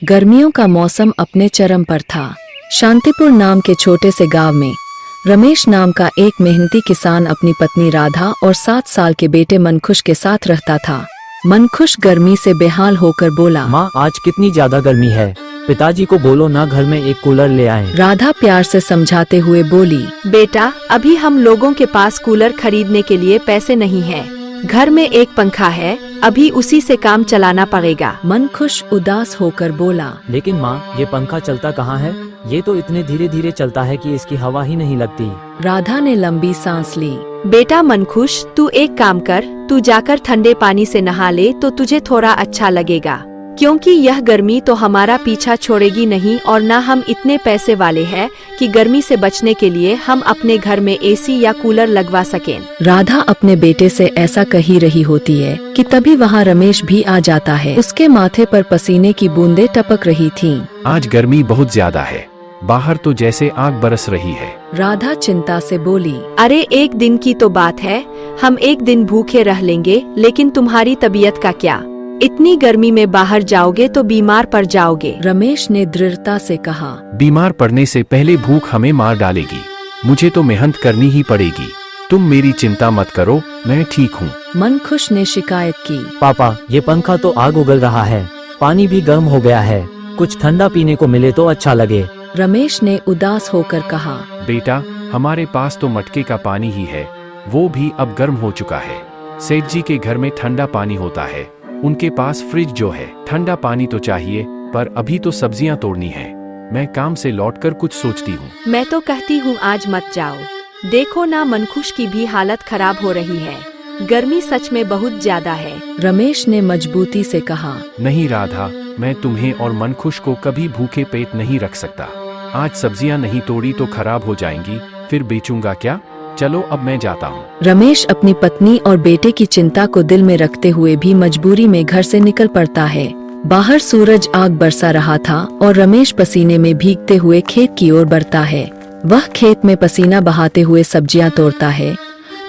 गर्मियों का मौसम अपने चरम पर था। शांतिपुर नाम के छोटे से गांव में रमेश नाम का एक मेहनती किसान अपनी पत्नी राधा और 7 साल के बेटे मनखुश के साथ रहता था। मनखुश गर्मी से बेहाल होकर बोला, माँ आज कितनी ज्यादा गर्मी है, पिताजी को बोलो ना घर में एक कूलर ले आएं। राधा प्यार से समझाते हुए बोली, बेटा अभी हम लोगों के पास कूलर खरीदने के लिए पैसे नहीं है। घर में एक पंखा है, अभी उसी से काम चलाना पड़ेगा। मनखुश उदास होकर बोला, लेकिन माँ ये पंखा चलता कहाँ है, ये तो इतने धीरे धीरे चलता है कि इसकी हवा ही नहीं लगती। राधा ने लंबी सांस ली। बेटा मनखुश तू एक काम कर, तू जाकर ठंडे पानी से नहा ले तो तुझे थोड़ा अच्छा लगेगा, क्योंकि यह गर्मी तो हमारा पीछा छोड़ेगी नहीं और ना हम इतने पैसे वाले हैं कि गर्मी से बचने के लिए हम अपने घर में एसी या कूलर लगवा सकें। राधा अपने बेटे से ऐसा कही रही होती है कि तभी वहाँ रमेश भी आ जाता है। उसके माथे पर पसीने की बूंदें टपक रही थीं। आज गर्मी बहुत ज्यादा है, बाहर तो जैसे आग बरस रही है। राधा चिंता से बोली, अरे एक दिन की तो बात है, हम एक दिन भूखे रह लेंगे, लेकिन तुम्हारी तबीयत का क्या, इतनी गर्मी में बाहर जाओगे तो बीमार पड़ जाओगे। रमेश ने दृढ़ता से कहा, बीमार पड़ने से पहले भूख हमें मार डालेगी, मुझे तो मेहनत करनी ही पड़ेगी। तुम मेरी चिंता मत करो, मैं ठीक हूँ। मनखुश ने शिकायत की, पापा ये पंखा तो आग उगल रहा है, पानी भी गर्म हो गया है, कुछ ठंडा पीने को मिले तो अच्छा लगे। रमेश ने उदास होकर कहा, बेटा हमारे पास तो मटके का पानी ही है, वो भी अब गर्म हो चुका है। सेठ जी के घर में ठंडा पानी होता है, उनके पास फ्रिज जो है, ठंडा पानी तो चाहिए, पर अभी तो सब्जियां तोड़नी है। मैं काम से लौटकर कुछ सोचती हूँ। मैं तो कहती हूँ आज मत जाओ, देखो ना मनखुश की भी हालत खराब हो रही है, गर्मी सच में बहुत ज्यादा है। रमेश ने मजबूती से कहा, नहीं राधा, मैं तुम्हें और मनखुश को कभी भूखे पेट नहीं रख सकता। आज सब्जियां नहीं तोड़ी तो खराब हो जाएंगी, फिर बेचूंगा क्या। चलो अब मैं जाता हूँ। रमेश अपनी पत्नी और बेटे की चिंता को दिल में रखते हुए भी मजबूरी में घर से निकल पड़ता है। बाहर सूरज आग बरसा रहा था और रमेश पसीने में भीगते हुए खेत की ओर बढ़ता है। वह खेत में पसीना बहाते हुए सब्जियां तोड़ता है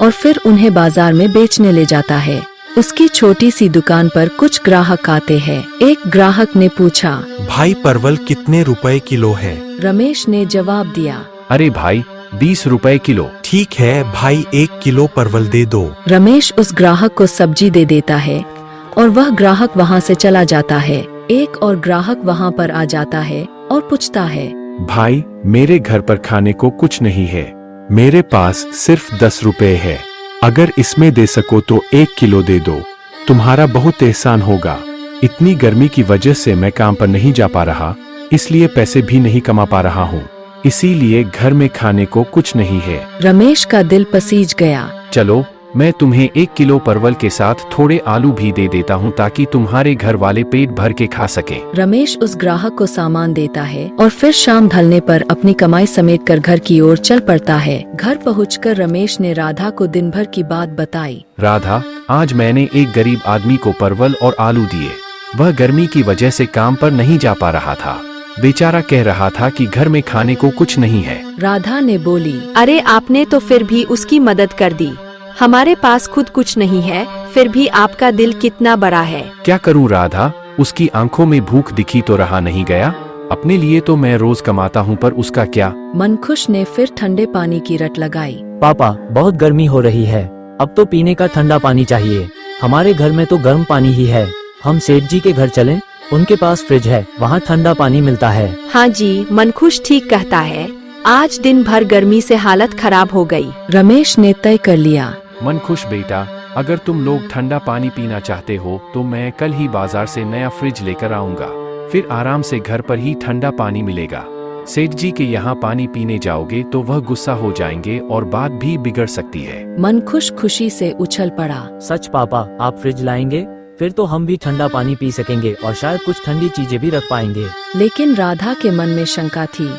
और फिर उन्हें बाजार में बेचने ले जाता है। उसकी छोटी सी दुकान पर कुछ ग्राहक आते हैं। एक ग्राहक ने पूछा, भाई परवल कितने रुपए किलो है? रमेश ने जवाब दिया, अरे भाई 20 रुपए किलो। ठीक है भाई 1 किलो परवल दे दो। रमेश उस ग्राहक को सब्जी दे देता है और वह ग्राहक वहां से चला जाता है। एक और ग्राहक वहां पर आ जाता है और पूछता है, भाई मेरे घर पर खाने को कुछ नहीं है, मेरे पास सिर्फ 10 रुपए है, अगर इसमें दे सको तो 1 किलो दे दो, तुम्हारा बहुत एहसान होगा। इतनी गर्मी की वजह से मैं काम पर नहीं जा पा रहा, इसलिए पैसे भी नहीं कमा पा रहा हूँ, इसीलिए घर में खाने को कुछ नहीं है। रमेश का दिल पसीज गया। चलो मैं तुम्हें 1 किलो परवल के साथ थोड़े आलू भी दे देता हूँ ताकि तुम्हारे घर वाले पेट भर के खा सके। रमेश उस ग्राहक को सामान देता है और फिर शाम ढलने पर अपनी कमाई समेट कर घर की ओर चल पड़ता है। घर पहुंचकर रमेश ने राधा को दिन भर की बात बताई। राधा, आज मैंने एक गरीब आदमी को परवल और आलू दिए, वह गर्मी की वजह से काम पर नहीं जा पा रहा था, बेचारा कह रहा था कि घर में खाने को कुछ नहीं है। राधा ने बोली, अरे आपने तो फिर भी उसकी मदद कर दी, हमारे पास खुद कुछ नहीं है, फिर भी आपका दिल कितना बड़ा है। क्या करूं राधा, उसकी आंखों में भूख दिखी तो रहा नहीं गया, अपने लिए तो मैं रोज कमाता हूं पर उसका क्या। मनखुश ने फिर ठंडे पानी की रट लगाई। पापा बहुत गर्मी हो रही है, अब तो पीने का ठंडा पानी चाहिए, हमारे घर में तो गर्म पानी ही है, हम सेठ जी के घर चलें, उनके पास फ्रिज है, वहाँ ठंडा पानी मिलता है। हाँ जी, मनखुश ठीक कहता है, आज दिन भर गर्मी से हालत खराब हो गई। रमेश ने तय कर लिया, मनखुश बेटा, अगर तुम लोग ठंडा पानी पीना चाहते हो तो मैं कल ही बाजार से नया फ्रिज लेकर आऊंगा, फिर आराम से घर पर ही ठंडा पानी मिलेगा। सेठ जी के यहाँ पानी पीने जाओगे तो वह गुस्सा हो जाएंगे और बात भी बिगड़ सकती है। मनखुश खुशी से उछल पड़ा। सच पापा, आप फ्रिज लाएंगे, फिर तो हम भी ठंडा पानी पी सकेंगे और शायद कुछ ठंडी चीजें भी रख पाएंगे। लेकिन राधा के मन में शंका थी।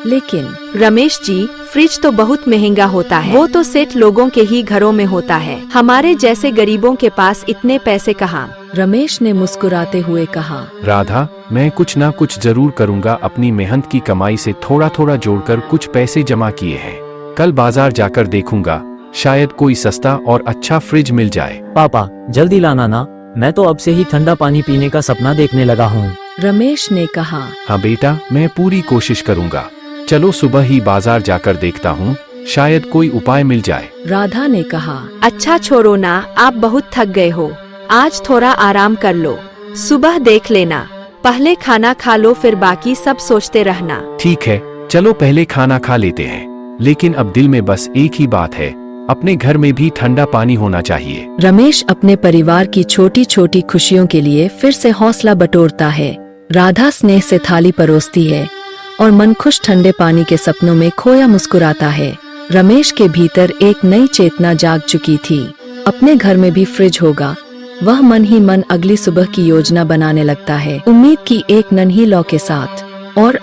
लेकिन रमेश जी, फ्रिज तो बहुत महंगा होता है, वो तो सेठ लोगों के ही घरों में होता है, हमारे जैसे गरीबों के पास इतने पैसे कहाँ। रमेश ने मुस्कुराते हुए कहा, राधा, मैं कुछ ना कुछ जरूर करूँगा, अपनी मेहनत की कमाई से थोड़ा थोड़ा जोड़कर कुछ पैसे जमा किए हैं, कल बाजार जाकर देखूंगा, शायद कोई सस्ता और अच्छा फ्रिज मिल जाए। पापा जल्दी लाना ना, मैं तो अब से ही ठंडा पानी पीने का सपना देखने लगा हूँ। रमेश ने कहा। हाँ बेटा, मैं पूरी कोशिश करूँगा। चलो सुबह ही बाजार जाकर देखता हूँ, शायद कोई उपाय मिल जाए। राधा ने कहा। अच्छा छोड़ो ना, आप बहुत थक गए हो, आज थोड़ा आराम कर लो, सुबह देख लेना। पहले खाना खा लो, फिर बाकी सब सोचते रहना। ठीक है, चलो पहले खाना खा लेते हैं। लेकिन अब दिल में बस एक ही बात है, अपने घर में भी ठंडा पानी होना चाहिए। रमेश अपने परिवार की छोटी छोटी खुशियों के लिए फिर से हौसला बटोरता है। राधा स्नेह से थाली परोसती है और मन खुश ठंडे पानी के सपनों में खोया मुस्कुराता है। रमेश के भीतर एक नई चेतना जाग चुकी थी। अपने घर में भी फ्रिज होगा। वह मन ही मन अगली सुबह की योजना बनाने लगता है, उम्मीद की एक नन्ही लौ के साथ। और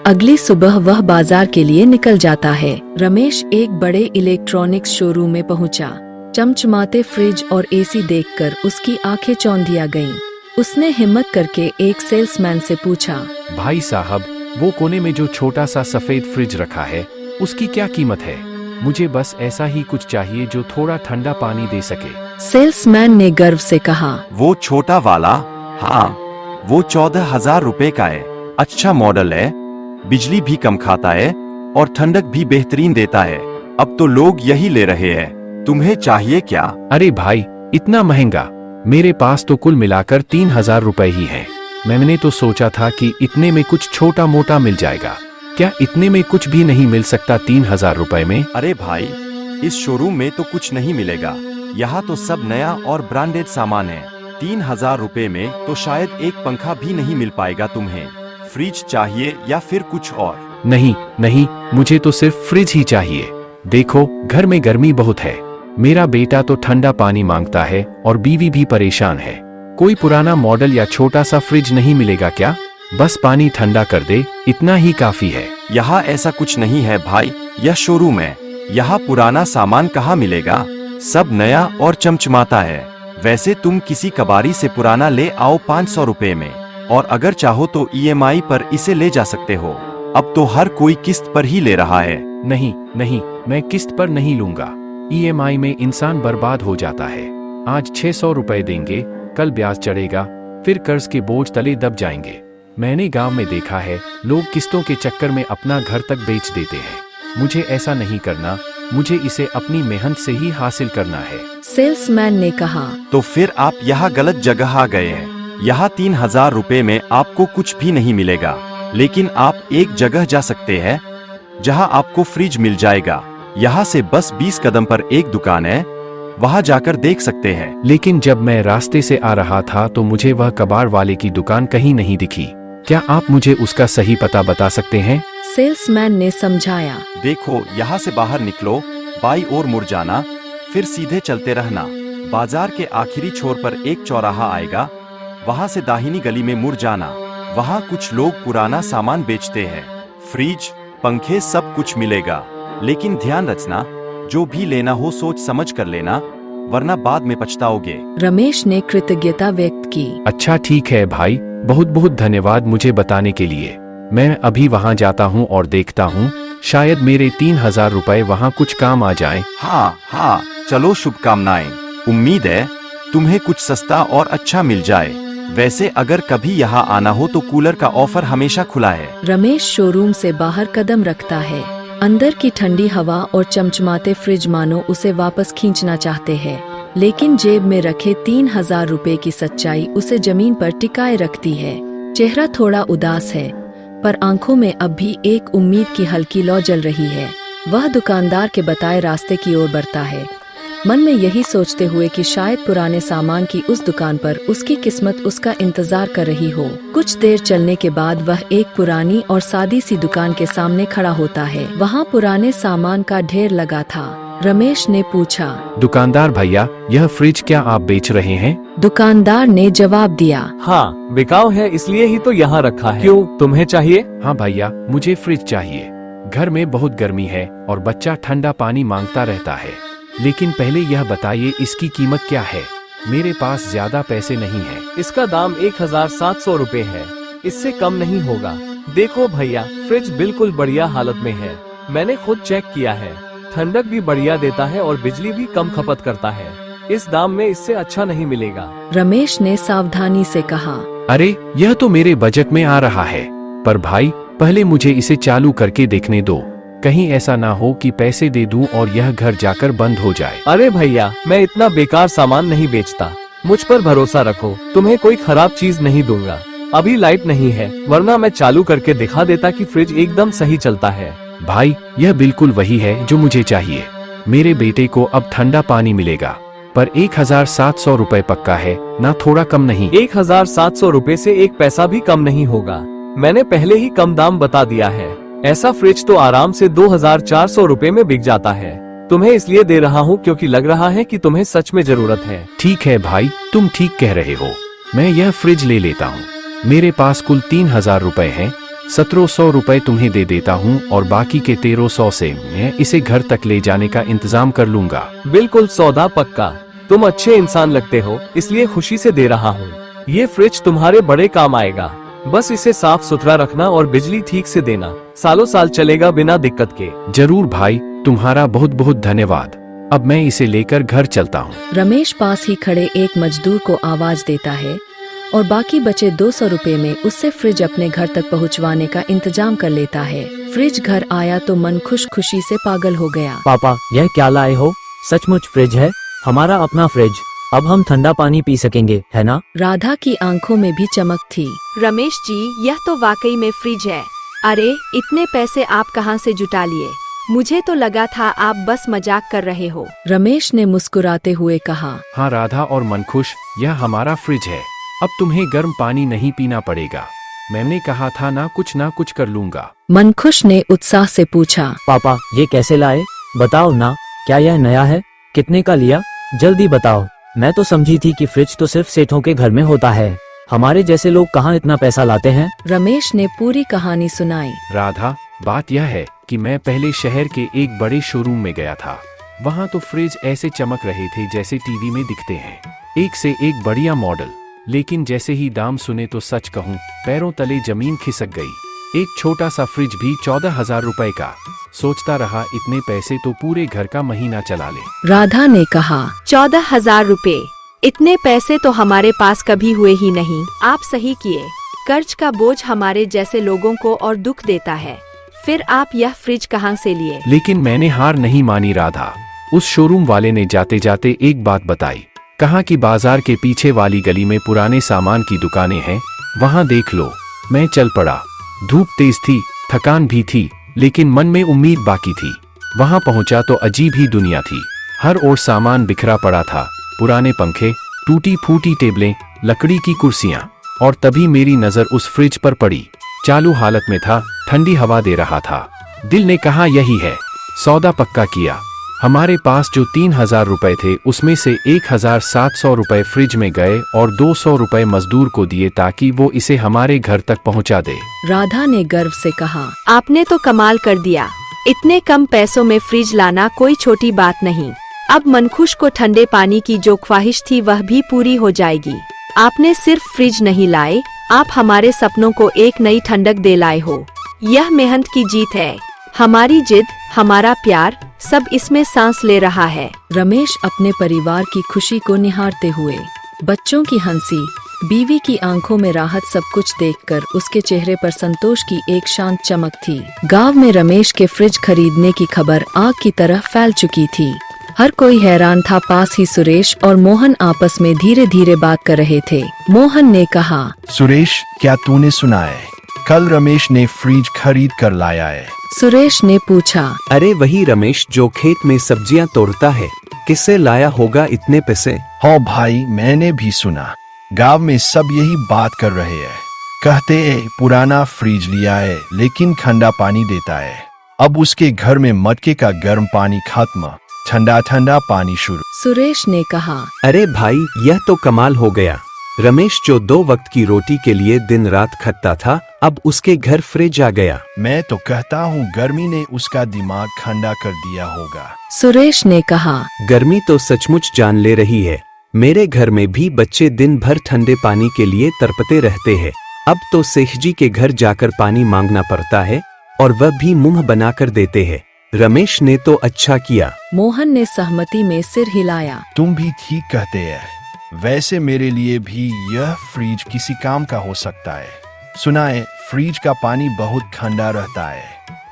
अगली सुबह वह बाजार के लिए निकल जाता है। रमेश एक बड़े इलेक्ट्रॉनिक्स शोरूम में पहुंचा। चमचमाते फ्रिज और एसी देखकर उसकी आंखें चौंधिया गईं। उसने हिम्मत करके एक सेल्समैन से पूछा। भाई साहब, वो कोने में जो छोटा सा सफेद फ्रिज रखा है, उसकी क्या कीमत है? मुझे बस ऐसा ही कुछ चाहिए जो थोड़ा ठंडा पानी दे सके। सेल्समैन ने गर्व से कहा। वो छोटा वाला? हाँ, वो 14,000 रुपए का है। अच्छा मॉडल है, बिजली भी कम खाता है और ठंडक भी बेहतरीन देता है। अब तो लोग यही ले रहे हैं। तुम्हें चाहिए क्या? अरे भाई, इतना महंगा? मेरे पास तो कुल मिलाकर 3,000 रुपए ही है। मैंने तो सोचा था कि इतने में कुछ छोटा मोटा मिल जाएगा। क्या इतने में कुछ भी नहीं मिल सकता 3,000 रुपए में? अरे भाई, इस शोरूम में तो कुछ नहीं मिलेगा। यहाँ तो सब नया और ब्रांडेड सामान है। 3,000 रुपए में तो शायद एक पंखा भी नहीं मिल पाएगा तुम्हें। फ्रिज चाहिए या फिर कुछ और? नहीं नहीं, मुझे तो सिर्फ फ्रिज ही चाहिए। देखो, घर में गर्मी बहुत है। मेरा बेटा तो ठंडा पानी मांगता है और बीवी भी परेशान है। कोई पुराना मॉडल या छोटा सा फ्रिज नहीं मिलेगा क्या? बस पानी ठंडा कर दे, इतना ही काफी है। यहाँ ऐसा कुछ नहीं है भाई, यह शोरूम है। यहाँ पुराना सामान कहाँ मिलेगा? सब नया और चमचमाता है। वैसे तुम किसी कबाड़ी से पुराना ले आओ 500 रुपए में, और अगर चाहो तो EMI पर इसे ले जा सकते हो। अब तो हर कोई किस्त पर ही ले रहा है। नहीं नहीं, मैं किस्त पर नहीं लूंगा। EMI में इंसान बर्बाद हो जाता है। आज 600 रुपए देंगे, कल ब्याज चढ़ेगा, फिर कर्ज के बोझ तले दब जाएंगे। मैंने गांव में देखा है, लोग किस्तों के चक्कर में अपना घर तक बेच देते हैं। मुझे ऐसा नहीं करना, मुझे इसे अपनी मेहनत से ही हासिल करना है। सेल्समैन ने कहा। तो फिर आप यहाँ गलत जगह आ गए हैं। यहाँ 3,000 रुपए में आपको कुछ भी नहीं मिलेगा। लेकिन आप एक जगह जा सकते हैं जहाँ आपको फ्रिज मिल जाएगा। यहाँ से बस 20 कदम पर एक दुकान है, वहाँ जाकर देख सकते हैं। लेकिन जब मैं रास्ते से आ रहा था तो मुझे वह कबाड़ वाले की दुकान कहीं नहीं दिखी। क्या आप मुझे उसका सही पता बता सकते हैं? सेल्समैन ने समझाया। देखो, यहाँ से बाहर निकलो, बाई ओर मुड़ जाना, फिर सीधे चलते रहना। बाजार के आखिरी छोर पर एक चौराहा आएगा, वहाँ से दाहिनी गली में मुड़ जाना। वहाँ कुछ लोग पुराना सामान बेचते हैं, फ्रिज, पंखे, सब कुछ मिलेगा। लेकिन ध्यान रखना, जो भी लेना हो सोच समझ कर लेना, वरना बाद में पछताओगे। रमेश ने कृतज्ञता व्यक्त की। अच्छा ठीक है भाई, बहुत बहुत धन्यवाद मुझे बताने के लिए। मैं अभी वहाँ जाता हूँ और देखता हूँ, शायद मेरे 3,000 रुपए वहाँ कुछ काम आ जाएं। हाँ, चलो, शुभकामनाएं। उम्मीद है तुम्हें कुछ सस्ता और अच्छा मिल जाए। वैसे अगर कभी यहाँ आना हो तो कूलर का ऑफर हमेशा खुला है। रमेश शोरूम से बाहर कदम रखता है। अंदर की ठंडी हवा और चमचमाते फ्रिज मानो उसे वापस खींचना चाहते हैं, लेकिन जेब में रखे 3,000 रुपए की सच्चाई उसे जमीन पर टिकाए रखती है। चेहरा थोड़ा उदास है, पर आंखों में अब भी एक उम्मीद की हल्की लौ जल रही है। वह दुकानदार के बताए रास्ते की ओर बढ़ता है, मन में यही सोचते हुए कि शायद पुराने सामान की उस दुकान पर उसकी किस्मत उसका इंतजार कर रही हो। कुछ देर चलने के बाद वह एक पुरानी और सादी सी दुकान के सामने खड़ा होता है। वहाँ पुराने सामान का ढेर लगा था। रमेश ने पूछा। दुकानदार भैया, यह फ्रिज क्या आप बेच रहे हैं? दुकानदार ने जवाब दिया। हाँ, बिकाऊ है इसलिए ही तो यहाँ रखा है। क्यों, तुम्हें चाहिए? हाँ भैया, मुझे फ्रिज चाहिए। घर में बहुत गर्मी है और बच्चा ठंडा पानी मांगता रहता है। लेकिन पहले यह बताइए, इसकी कीमत क्या है? मेरे पास ज्यादा पैसे नहीं है। इसका दाम 1,700 रुपए है, इससे कम नहीं होगा। देखो भैया, फ्रिज बिल्कुल बढ़िया हालत में है। मैंने खुद चेक किया है, ठंडक भी बढ़िया देता है और बिजली भी कम खपत करता है। इस दाम में इससे अच्छा नहीं मिलेगा। रमेश ने सावधानी से कहा। अरे यह तो मेरे बजट में आ रहा है, पर भाई पहले मुझे इसे चालू करके देखने दो। कहीं ऐसा ना हो कि पैसे दे दूं और यह घर जाकर बंद हो जाए। अरे भैया, मैं इतना बेकार सामान नहीं बेचता, मुझ पर भरोसा रखो, तुम्हें कोई खराब चीज नहीं दूंगा। अभी लाइट नहीं है, वरना मैं चालू करके दिखा देता कि फ्रिज एकदम सही चलता है। भाई यह बिल्कुल वही है जो मुझे चाहिए। मेरे बेटे को अब ठंडा पानी मिलेगा, पर 1700 रुपए पक्का है ना, थोड़ा कम नहीं? 1700 रुपए से एक पैसा भी कम नहीं होगा। मैंने पहले ही कम दाम बता दिया है। ऐसा फ्रिज तो आराम से 2400 रुपए में बिक जाता है। तुम्हें इसलिए दे रहा हूँ क्योंकि लग रहा है कि तुम्हें सच में जरूरत है। ठीक है भाई, तुम ठीक कह रहे हो, मैं यह फ्रिज ले लेता हूँ। मेरे पास कुल 3000 रुपए हैं, 1700 रुपए तुम्हें दे देता हूँ और बाकी के 1300 से मैं इसे घर तक ले जाने का इंतजाम कर लूंगा। बिल्कुल सौदा पक्का। तुम अच्छे इंसान लगते हो, इसलिए खुशी से दे रहा हूँ। ये फ्रिज तुम्हारे बड़े काम आएगा। बस इसे साफ सुथरा रखना और बिजली ठीक से देना, सालों साल चलेगा बिना दिक्कत के। जरूर भाई, तुम्हारा बहुत बहुत धन्यवाद। अब मैं इसे लेकर घर चलता हूँ। रमेश पास ही खड़े एक मजदूर को आवाज देता है और बाकी बचे 200 रुपए में उससे फ्रिज अपने घर तक पहुंचवाने का इंतजाम कर लेता है। फ्रिज घर आया तो मन खुशी से पागल हो गया। पापा, यह क्या लाए हो? सचमुच फ्रिज है, हमारा अपना फ्रिज। अब हम ठंडा पानी पी सकेंगे, है ना? राधा की आंखों में भी चमक थी। रमेश जी, यह तो वाकई में फ्रिज है। अरे इतने पैसे आप कहाँ से जुटा लिए? मुझे तो लगा था आप बस मजाक कर रहे हो। रमेश ने मुस्कुराते हुए कहा। हाँ राधा और मनखुश, यह हमारा फ्रिज है। अब तुम्हें गर्म पानी नहीं पीना पड़ेगा। मैंने कहा था ना कुछ कर लूंगा। मनखुश ने उत्साह से पूछा। पापा, ये कैसे लाए? बताओ ना, क्या यह नया है? कितने का लिया? जल्दी बताओ। मैं तो समझी थी कि फ्रिज तो सिर्फ सेठों के घर में होता है। हमारे जैसे लोग कहाँ इतना पैसा लाते हैं? रमेश ने पूरी कहानी सुनाई। राधा, बात यह है कि मैं पहले शहर के एक बड़े शोरूम में गया था। वहाँ तो फ्रिज ऐसे चमक रहे थे जैसे टीवी में दिखते हैं, एक से एक बढ़िया मॉडल। लेकिन जैसे ही दाम सुने तो सच कहूँ, पैरों तले जमीन खिसक गई। एक छोटा सा फ्रिज भी 14,000 रुपए का। सोचता रहा इतने पैसे तो पूरे घर का महीना चला ले। राधा ने कहा। 14,000 रुपए? इतने पैसे तो हमारे पास कभी हुए ही नहीं। आप सही किए, कर्ज का बोझ हमारे जैसे लोगों को और दुख देता है। फिर आप यह फ्रिज कहाँ से लिए? लेकिन मैंने हार नहीं मानी राधा। उस शोरूम वाले ने जाते जाते एक बात बताई। कहा कि बाजार के पीछे वाली गली में पुराने सामान की दुकानें हैं, वहाँ देख लो। मैं चल पड़ा। धूप तेज थी, थकान भी थी, लेकिन मन में उम्मीद बाकी थी। वहाँ पहुँचा तो अजीब ही दुनिया थी। हर ओर सामान बिखरा पड़ा था, पुराने पंखे, टूटी फूटी टेबलें, लकड़ी की कुर्सियां। और तभी मेरी नजर उस फ्रिज पर पड़ी। चालू हालत में था, ठंडी हवा दे रहा था। दिल ने कहा यही है। सौदा पक्का किया। हमारे पास जो 3000 रुपए थे उसमें से 1700 रुपए फ्रिज में गए और 200 रुपए मजदूर को दिए ताकि वो इसे हमारे घर तक पहुंचा दे। राधा ने गर्व से कहा। आपने तो कमाल कर दिया। इतने कम पैसों में फ्रिज लाना कोई छोटी बात नहीं। अब मनखुश को ठंडे पानी की जो ख्वाहिश थी वह भी पूरी हो जाएगी। आपने सिर्फ फ्रिज नहीं लाए, आप हमारे सपनों को एक नई ठंडक दे लाए हो। यह मेहनत की जीत है। हमारी जिद, हमारा प्यार, सब इसमें सांस ले रहा है। रमेश अपने परिवार की खुशी को निहारते हुए, बच्चों की हंसी, बीवी की आंखों में राहत, सब कुछ देखकर उसके चेहरे पर संतोष की एक शांत चमक थी। गांव में रमेश के फ्रिज खरीदने की खबर आग की तरह फैल चुकी थी। हर कोई हैरान था। पास ही सुरेश और मोहन आपस में धीरे धीरे बात कर रहे थे। मोहन ने कहा। सुरेश, क्या तूने सुना है? कल रमेश ने फ्रिज खरीद कर लाया है। सुरेश ने पूछा। अरे वही रमेश जो खेत में सब्जियां तोड़ता है, किससे लाया होगा इतने पैसे? हाँ भाई, मैंने भी सुना। गांव में सब यही बात कर रहे हैं। कहते हैं पुराना फ्रिज लिया है लेकिन ठंडा पानी देता है। अब उसके घर में मटके का गर्म पानी खत्म, ठंडा ठंडा पानी शुरू। सुरेश ने कहा। अरे भाई, यह तो कमाल हो गया। रमेश जो 2 वक्त की रोटी के लिए दिन रात खटता था, अब उसके घर फ्रिज आ गया। मैं तो कहता हूँ गर्मी ने उसका दिमाग ठंडा कर दिया होगा। सुरेश ने कहा। गर्मी तो सचमुच जान ले रही है। मेरे घर में भी बच्चे दिन भर ठंडे पानी के लिए तड़पते रहते हैं। अब तो सेठ जी के घर जाकर पानी मांगना पड़ता है और वह भी मुंह बनाकर देते हैं। रमेश ने तो अच्छा किया। मोहन ने सहमति में सिर हिलाया। तुम भी ठीक कहते हैं। वैसे मेरे लिए भी यह फ्रिज किसी काम का हो सकता है। सुना है फ्रिज का पानी बहुत ठंडा रहता है।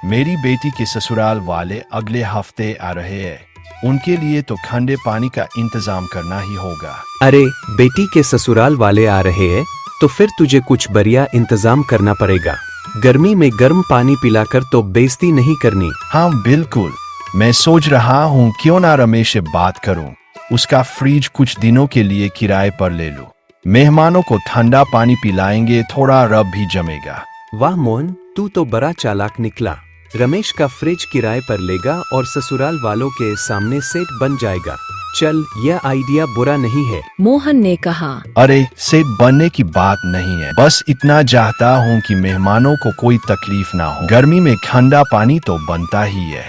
मेरी बेटी के ससुराल वाले अगले हफ्ते आ रहे हैं। उनके लिए तो ठंडे पानी का इंतजाम करना ही होगा। अरे बेटी के ससुराल वाले आ रहे हैं तो फिर तुझे कुछ बढ़िया इंतजाम करना पड़ेगा। गर्मी में गर्म पानी पिलाकर तो बेइज्जती नहीं करनी। हाँ बिल्कुल, मैं सोच रहा हूँ क्यों ना रमेश से बात करूँ, उसका फ्रिज कुछ दिनों के लिए किराए पर ले लूं। मेहमानों को ठंडा पानी पिलाएंगे, थोड़ा रब भी जमेगा। वाह मोहन, तू तो बड़ा चालाक निकला। रमेश का फ्रिज किराए पर लेगा और ससुराल वालों के सामने सेठ बन जाएगा। चल, यह आइडिया बुरा नहीं है। मोहन ने कहा। अरे सेठ बनने की बात नहीं है, बस इतना चाहता हूँ कि मेहमानों को कोई तकलीफ ना हो। गर्मी में ठंडा पानी तो बनता ही है।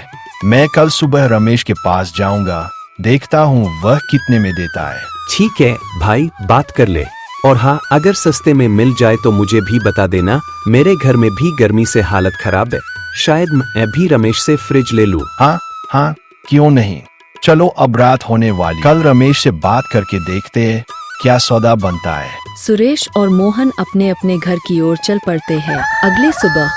मैं कल सुबह रमेश के पास जाऊंगा, देखता हूँ वह कितने में देता है। ठीक है भाई, बात कर ले। और हाँ, अगर सस्ते में मिल जाए तो मुझे भी बता देना। मेरे घर में भी गर्मी से हालत खराब है, शायद मैं भी रमेश से फ्रिज ले लूं। हाँ हाँ, क्यों नहीं। चलो अब रात होने वाली, कल रमेश से बात करके देखते हैं क्या सौदा बनता है। सुरेश और मोहन अपने अपने घर की ओर चल पड़ते हैं। अगली सुबह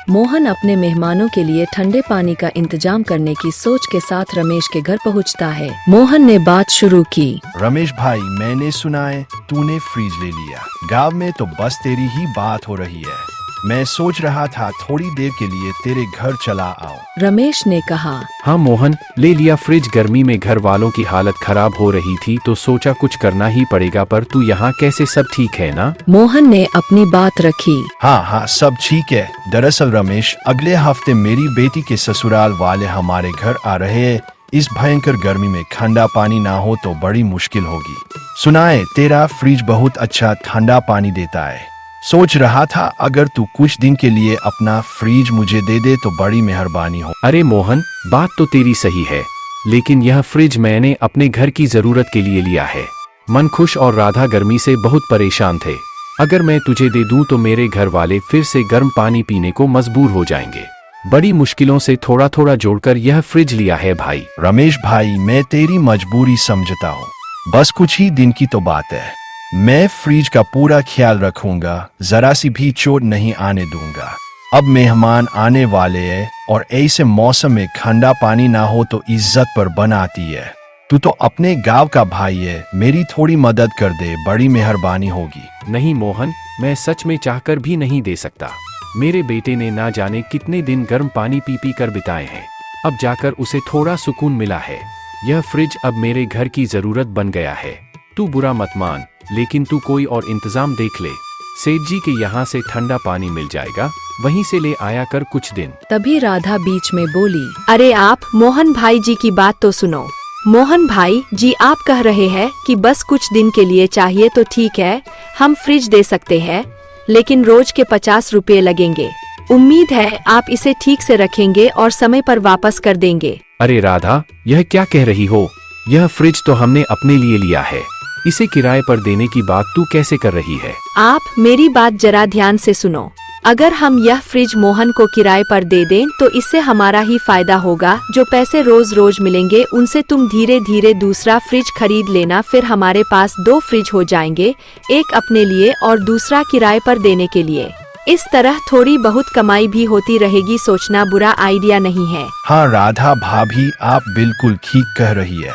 मोहन अपने मेहमानों के लिए ठंडे पानी का इंतजाम करने की सोच के साथ रमेश के घर पहुंचता है। मोहन ने बात शुरू की। रमेश भाई, मैंने सुना है तूने फ्रिज ले लिया। गांव में तो बस तेरी ही बात हो रही है। मैं सोच रहा था थोड़ी देर के लिए तेरे घर चला आऊं। रमेश ने कहा। हाँ मोहन, ले लिया फ्रिज। गर्मी में घर वालों की हालत खराब हो रही थी तो सोचा कुछ करना ही पड़ेगा। पर तू यहाँ कैसे, सब ठीक है ना? मोहन ने अपनी बात रखी। हाँ हाँ, सब ठीक है। दरअसल रमेश, अगले हफ्ते मेरी बेटी के ससुराल वाले हमारे घर आ रहे हैं। इस भयंकर गर्मी में ठंडा पानी ना हो तो बड़ी मुश्किल होगी। सुना है तेरा फ्रिज बहुत अच्छा ठंडा पानी देता है। सोच रहा था अगर तू कुछ दिन के लिए अपना फ्रिज मुझे दे दे तो बड़ी मेहरबानी हो। अरे मोहन, बात तो तेरी सही है, लेकिन यह फ्रिज मैंने अपने घर की जरूरत के लिए लिया है। मन खुश और राधा गर्मी से बहुत परेशान थे। अगर मैं तुझे दे दूं तो मेरे घर वाले फिर से गर्म पानी पीने को मजबूर हो जाएंगे। बड़ी मुश्किलों से थोड़ा थोड़ा जोड़कर यह फ्रिज लिया है भाई। रमेश भाई, मैं तेरी मजबूरी समझता हूँ, बस कुछ ही दिन की तो बात है। मैं फ्रिज का पूरा ख्याल रखूंगा, जरा सी भी चोट नहीं आने दूंगा। अब मेहमान आने वाले हैं और ऐसे मौसम में ठंडा पानी ना हो तो इज्जत पर बनाती है। तू तो अपने गांव का भाई है, मेरी थोड़ी मदद कर दे, बड़ी मेहरबानी होगी। नहीं मोहन, मैं सच में चाहकर भी नहीं दे सकता। मेरे बेटे ने ना जाने कितने दिन गर्म पानी पी पी कर बिताए हैं, अब जाकर उसे थोड़ा सुकून मिला है। यह फ्रिज अब मेरे घर की जरूरत बन गया है। तू बुरा मत मान, लेकिन तू कोई और इंतजाम देख ले। सेठ जी के यहाँ से ठंडा पानी मिल जाएगा, वहीं से ले आया कर कुछ दिन। तभी राधा बीच में बोली। अरे आप मोहन भाई जी की बात तो सुनो। मोहन भाई जी, आप कह रहे हैं कि बस कुछ दिन के लिए चाहिए तो ठीक है, हम फ्रिज दे सकते हैं, लेकिन रोज के 50 रुपए लगेंगे। उम्मीद है आप इसे ठीक से रखेंगे और समय पर वापस कर देंगे। अरे राधा, यह क्या कह रही हो? यह फ्रिज तो हमने अपने लिए लिया है, इसे किराए पर देने की बात तू कैसे कर रही है? आप मेरी बात जरा ध्यान से सुनो। अगर हम यह फ्रिज मोहन को किराए पर दे दें तो इससे हमारा ही फायदा होगा। जो पैसे रोज रोज मिलेंगे उनसे तुम धीरे धीरे दूसरा फ्रिज खरीद लेना, फिर हमारे पास 2 फ्रिज हो जाएंगे, एक अपने लिए और दूसरा किराए पर देने के लिए। इस तरह थोड़ी बहुत कमाई भी होती रहेगी। सोचना बुरा आइडिया नहीं है। हाँ राधा भाभी, आप बिल्कुल ठीक कह रही है।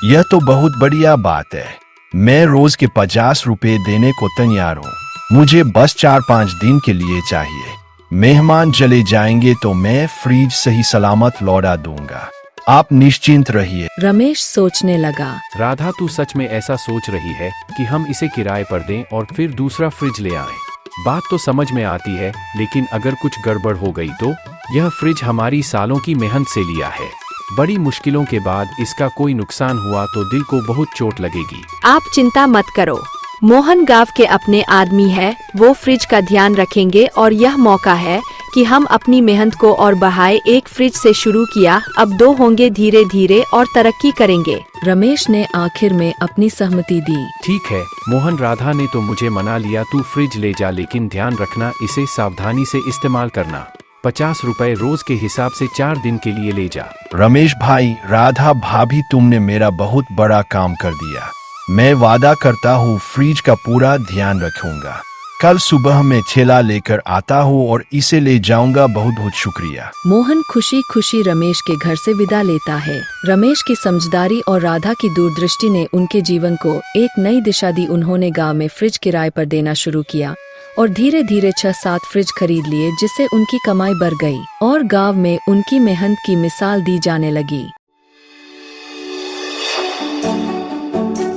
यह तो बहुत बढ़िया बात है। मैं रोज के 50 रुपए देने को तैयार हूँ। मुझे बस 4-5 दिन के लिए चाहिए। मेहमान चले जाएंगे तो मैं फ्रिज सही सलामत लौटा दूंगा। आप निश्चिंत रहिए। रमेश सोचने लगा। राधा, तू सच में ऐसा सोच रही है कि हम इसे किराए पर दें और फिर दूसरा फ्रिज ले आएं? बात तो समझ में आती है, लेकिन अगर कुछ गड़बड़ हो गई तो? यह फ्रिज हमारी सालों की मेहनत से लिया है। बड़ी मुश्किलों के बाद इसका कोई नुकसान हुआ तो दिल को बहुत चोट लगेगी। आप चिंता मत करो, मोहन गांव के अपने आदमी है, वो फ्रिज का ध्यान रखेंगे और यह मौका है कि हम अपनी मेहनत को और बढ़ाए। एक फ्रिज से शुरू किया, अब 2 होंगे, धीरे धीरे और तरक्की करेंगे। रमेश ने आखिर में अपनी सहमति दी। ठीक है मोहन, राधा ने तो मुझे मना लिया, तू फ्रिज ले जा, लेकिन ध्यान रखना इसे सावधानी से इस्तेमाल करना। 50 रुपए रोज के हिसाब से 4 दिन के लिए ले जा। रमेश भाई, राधा भाभी, तुमने मेरा बहुत बड़ा काम कर दिया। मैं वादा करता हूँ फ्रिज का पूरा ध्यान रखूंगा। कल सुबह मैं ठेला लेकर आता हूँ और इसे ले जाऊंगा। बहुत बहुत शुक्रिया। मोहन खुशी खुशी रमेश के घर से विदा लेता है। रमेश की समझदारी और राधा की दूरदृष्टि ने उनके जीवन को एक नई दिशा दी। उन्होंने गांव में फ्रिज किराए पर देना शुरू किया और धीरे धीरे 6-7 फ्रिज खरीद लिए, जिससे उनकी कमाई बढ़ गई और गांव में उनकी मेहनत की मिसाल दी जाने लगी।